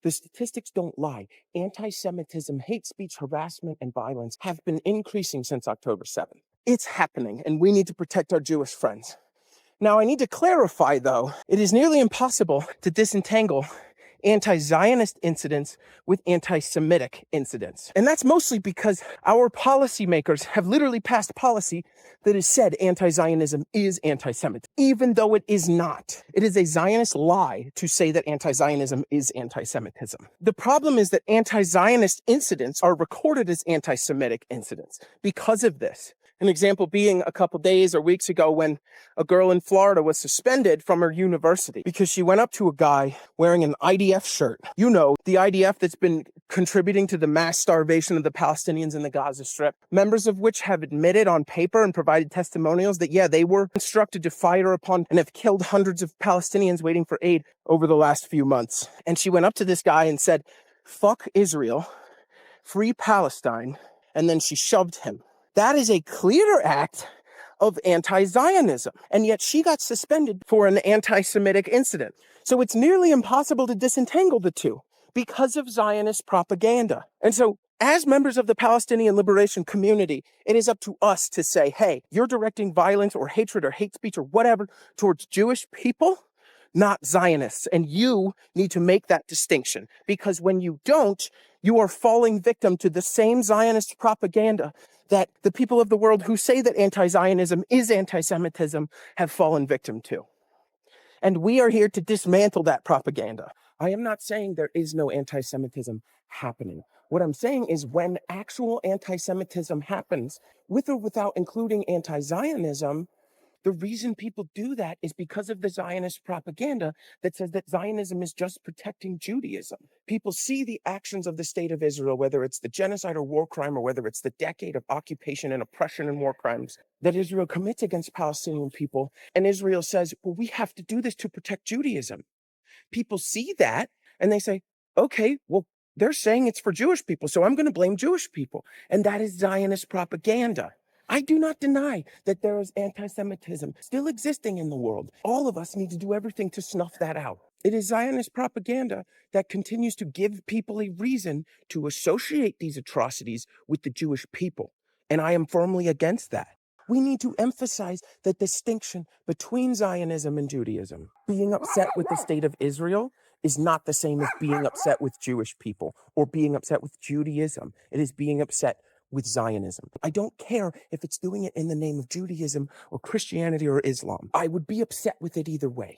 The statistics don't lie. Anti-Semitism, hate speech, harassment, and violence have been increasing since October 7th. It's happening, and we need to protect our Jewish friends. Now, I need to clarify, though, it is nearly impossible to disentangle anti-Zionist incidents with anti-Semitic incidents. And that's mostly because our policymakers have literally passed policy that has said anti-Zionism is anti-Semitic, even though it is not. It is a Zionist lie to say that anti-Zionism is anti-Semitism. The problem is that anti-Zionist incidents are recorded as anti-Semitic incidents because of this. An example being a couple days or weeks ago when a girl in Florida was suspended from her university because she went up to a guy wearing an IDF shirt. You know, the IDF that's been contributing to the mass starvation of the Palestinians in the Gaza Strip, members of which have admitted on paper and provided testimonials that, yeah, they were instructed to fire upon and have killed hundreds of Palestinians waiting for aid over the last few months. And she went up to this guy and said, "Fuck Israel, free Palestine," and then she shoved him. That is a clear act of anti-Zionism, and yet she got suspended for an anti-Semitic incident. So it's nearly impossible to disentangle the two because of Zionist propaganda. And so as members of the Palestinian liberation community, it is up to us to say, hey, you're directing violence or hatred or hate speech or whatever towards Jewish people, not Zionists. And you need to make that distinction, because when you don't, you are falling victim to the same Zionist propaganda that the people of the world who say that anti-Zionism is anti-Semitism have fallen victim to. And we are here to dismantle that propaganda. I am not saying there is no anti-Semitism happening. What I'm saying is when actual anti-Semitism happens, with or without including anti-Zionism, the reason people do that is because of the Zionist propaganda that says that Zionism is just protecting Judaism. People see the actions of the state of Israel, whether it's the genocide or war crime, or whether it's the decade of occupation and oppression and war crimes that Israel commits against Palestinian people. And Israel says, well, we have to do this to protect Judaism. People see that and they say, okay, well, they're saying it's for Jewish people, so I'm going to blame Jewish people. And that is Zionist propaganda. I do not deny that there is anti-Semitism still existing in the world. All of us need to do everything to snuff that out. It is Zionist propaganda that continues to give people a reason to associate these atrocities with the Jewish people. And I am firmly against that. We need to emphasize the distinction between Zionism and Judaism. Being upset with the state of Israel is not the same as being upset with Jewish people or being upset with Judaism. It is being upset with Zionism. I don't care if it's doing it in the name of Judaism or Christianity or Islam. I would be upset with it either way.